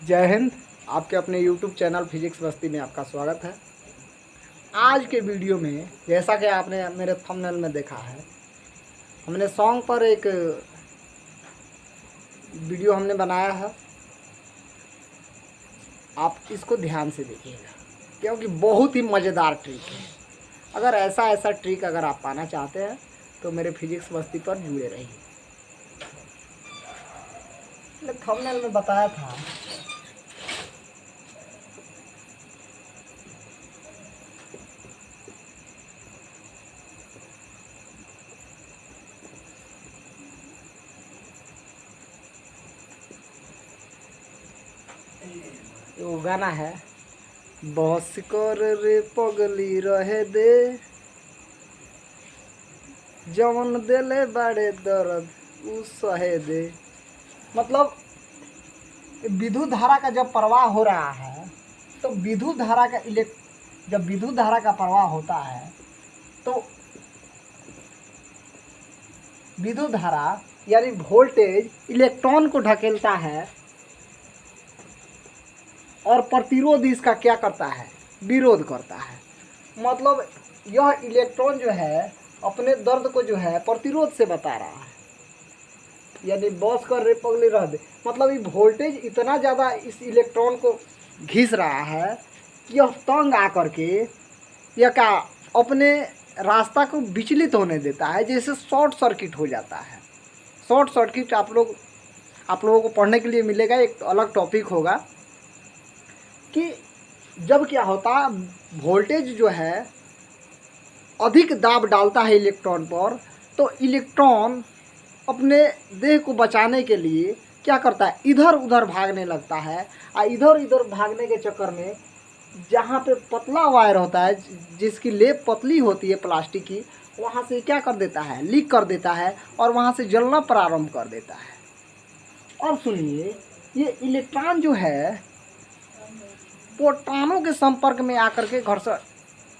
जय हिंद। आपके अपने YouTube चैनल फिजिक्स बस्ती में आपका स्वागत है। आज के वीडियो में जैसा कि आपने मेरे थंबनेल में देखा है, हमने सॉन्ग पर एक वीडियो हमने बनाया है। आप इसको ध्यान से देखिएगा क्योंकि बहुत ही मज़ेदार ट्रिक है। अगर ऐसा ट्रिक अगर आप पाना चाहते हैं तो मेरे फिजिक्स बस्ती पर जुड़े रहिए। मैंने थंबनेल में बताया था वो गाना है, बस कर रे पगली रहे दे, जवन देले बड़े दर्द उ सहे दे। मतलब विद्युत धारा का जब प्रवाह हो रहा है तो विद्युत धारा का जब विद्युत धारा का प्रवाह होता है तो विद्युत धारा यानी वोल्टेज इलेक्ट्रॉन को ढकेलता है और प्रतिरोध इसका क्या करता है, विरोध करता है। मतलब यह इलेक्ट्रॉन जो है अपने दर्द को जो है प्रतिरोध से बता रहा है, यानी बस कर रे पगली रह दे। मतलब ये वोल्टेज इतना ज़्यादा इस इलेक्ट्रॉन को घिस रहा है कि यह तंग आकर के यह क्या अपने रास्ता को विचलित होने देता है, जैसे शॉर्ट सर्किट हो जाता है। शॉर्ट सर्किट आप लोगों को पढ़ने के लिए मिलेगा, एक अलग टॉपिक होगा कि जब क्या होता है वोल्टेज जो है अधिक दाब डालता है इलेक्ट्रॉन पर, तो इलेक्ट्रॉन अपने देह को बचाने के लिए क्या करता है, इधर उधर भागने लगता है। और इधर उधर भागने के चक्कर में जहाँ पे पतला वायर होता है, जिसकी लेप पतली होती है प्लास्टिक की, वहाँ से क्या कर देता है, लीक कर देता है और वहाँ से जलना प्रारंभ कर देता है। और सुनिए, ये इलेक्ट्रॉन जो है प्रोटॉनों के संपर्क में आकर के घर से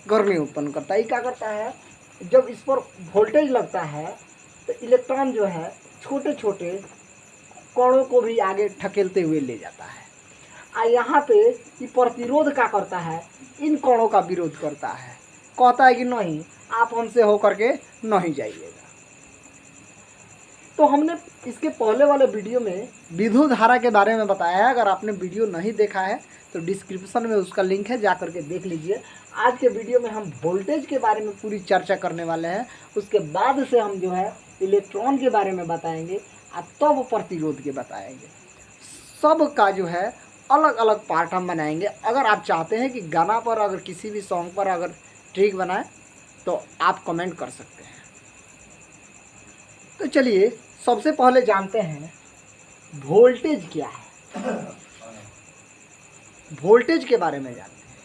गर्मी उत्पन्न करता है। ये क्या करता है, जब इस पर वोल्टेज लगता है तो इलेक्ट्रॉन जो है छोटे छोटे कणों को भी आगे ढकेलते हुए ले जाता है। और यहाँ पे ये प्रतिरोध क्या करता है, इन कणों का विरोध करता है, कहता है कि नहीं, आप हमसे होकर के नहीं जाइएगा। तो हमने इसके पहले वाले वीडियो में विद्युत धारा के बारे में बताया है। अगर आपने वीडियो नहीं देखा है तो डिस्क्रिप्शन में उसका लिंक है, जा करके देख लीजिए। आज के वीडियो में हम वोल्टेज के बारे में पूरी चर्चा करने वाले हैं। उसके बाद से हम जो है इलेक्ट्रॉन के बारे में बताएंगे और तब प्रतिरोध के बताएंगे। सब का जो है अलग अलग पार्ट हम बनाएंगे। अगर आप चाहते हैं कि गाना पर अगर किसी भी सॉन्ग पर अगर ट्रिक बनाए तो आप कमेंट कर सकते हैं। तो चलिए सबसे पहले जानते हैं वोल्टेज क्या है। वोल्टेज के बारे में जानते हैं।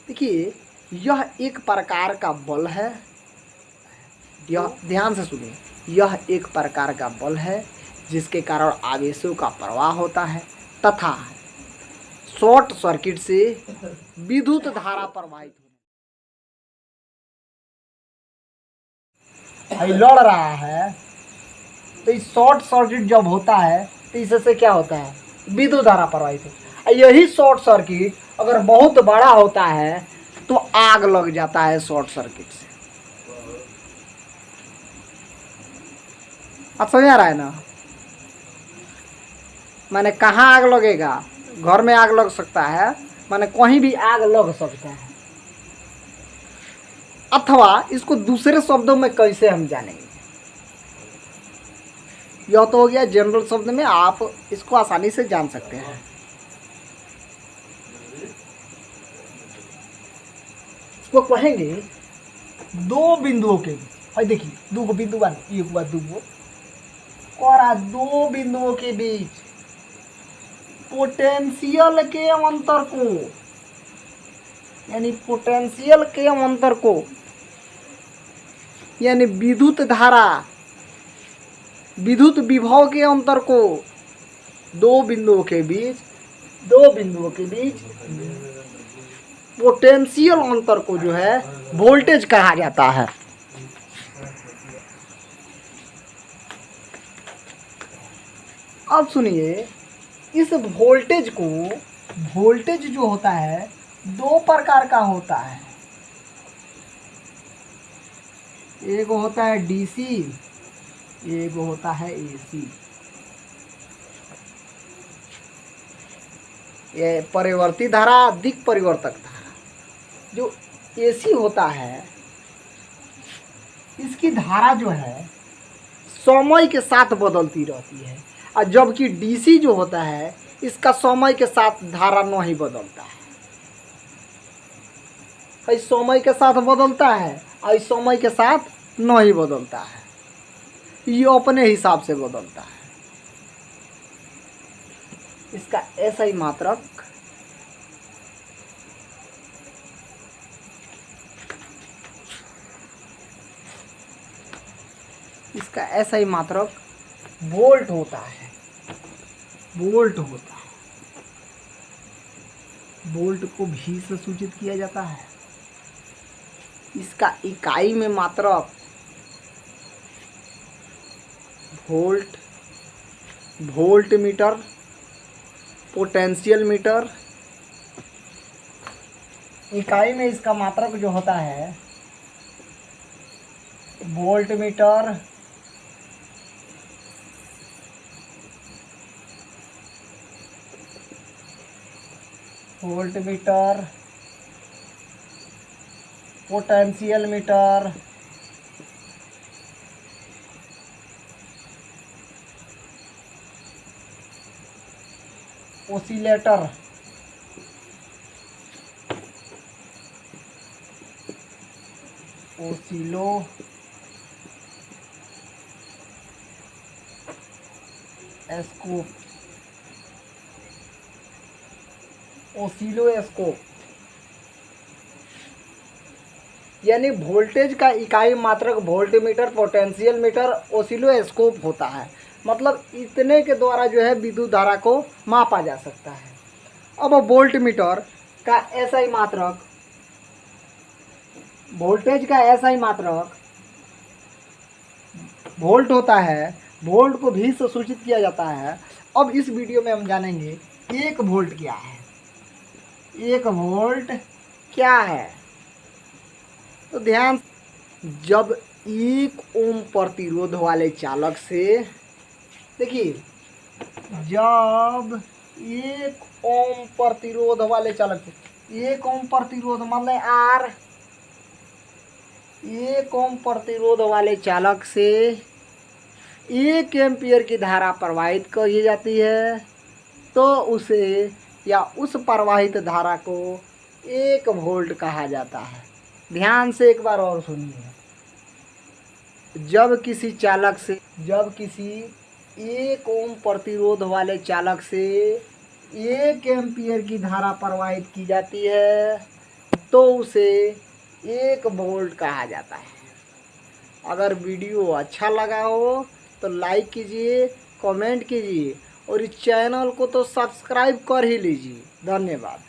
देखिए, यह एक प्रकार का बल है। यह ध्यान से सुनिए, यह एक प्रकार का बल है जिसके कारण आवेशों का प्रवाह होता है तथा शॉर्ट सर्किट से विद्युत धारा प्रवाहित लड़ रहा है। तो इस शॉर्ट सर्किट जब होता है तो इससे क्या होता है, विद्युत धारा प्रवाहित होता है। यही शॉर्ट सर्किट अगर बहुत बड़ा होता है तो आग लग जाता है शॉर्ट सर्किट से। आप समझ आ रहा है ना, मैंने कहाँ आग लगेगा, घर में आग लग सकता है, मैंने कहीं भी आग लग सकता है। अथवा इसको दूसरे शब्दों में कैसे हम जानेंगे, यह तो हो गया जनरल शब्द में, आप इसको आसानी से जान सकते हैं। इसको कहेंगे दो बिंदुओं के बीच। और देखिए, दो बिंदु बन, एक बार दो और दो बिंदुओं के बीच पोटेंशियल के अंतर को, यानी पोटेंशियल के अंतर को, यानी विद्युत धारा, विद्युत विभव के अंतर को दो बिंदुओं के बीच पोटेंशियल अंतर को जो है वोल्टेज कहा जाता है। अब सुनिए, इस वोल्टेज जो होता है दो प्रकार का होता है। एक होता है डीसी, एक होता है एसी। ये परिवर्ती धारा, दिक् परिवर्तक धारा। जो एसी होता है इसकी धारा जो है समय के साथ बदलती रहती है, और जबकि डीसी जो होता है इसका समय के साथ धारा नहीं बदलता है। कई समय के साथ बदलता है और समय के साथ नहीं बदलता है, ये अपने हिसाब से बदलता है। इसका ऐसा ही मात्रक वोल्ट होता है। वोल्ट को भी से सूचित किया जाता है। इसका इकाई में मात्रक वोल्ट मीटर, पोटेंशियल मीटर। इकाई में इसका मात्रक जो होता है voltmeter, potential meter, oscillator, oscilloscope. यानी वोल्टेज का इकाई मात्रक voltmeter, potential meter, oscilloscope होता है। मतलब इतने के द्वारा जो है विद्युत धारा को मापा जा सकता है। अब वोल्ट मीटर का ऐसा ही मात्रक, वोल्टेज का ऐसा ही मात्रक वोल्ट होता है। वोल्ट को भी से सूचित किया जाता है। अब इस वीडियो में हम जानेंगे 1 वोल्ट क्या है। 1 वोल्ट क्या है? तो ध्यान, जब 1 ओम प्रतिरोध वाले चालक से, देखिए, जब 1 ओम प्रतिरोध वाले चालक से, 1 ओम प्रतिरोध मतलब आर, 1 ओम प्रतिरोध वाले चालक से 1 एम्पियर की धारा प्रवाहित की जाती है, तो उसे या उस प्रवाहित धारा को 1 वोल्ट कहा जाता है। ध्यान से एक बार और सुनिए। जब किसी 1 ओम प्रतिरोध वाले चालक से 1 एम्पियर की धारा प्रवाहित की जाती है, तो उसे 1 वोल्ट कहा जाता है। अगर वीडियो अच्छा लगा हो तो लाइक कीजिए, कमेंट कीजिए और इस चैनल को तो सब्सक्राइब कर ही लीजिए। धन्यवाद।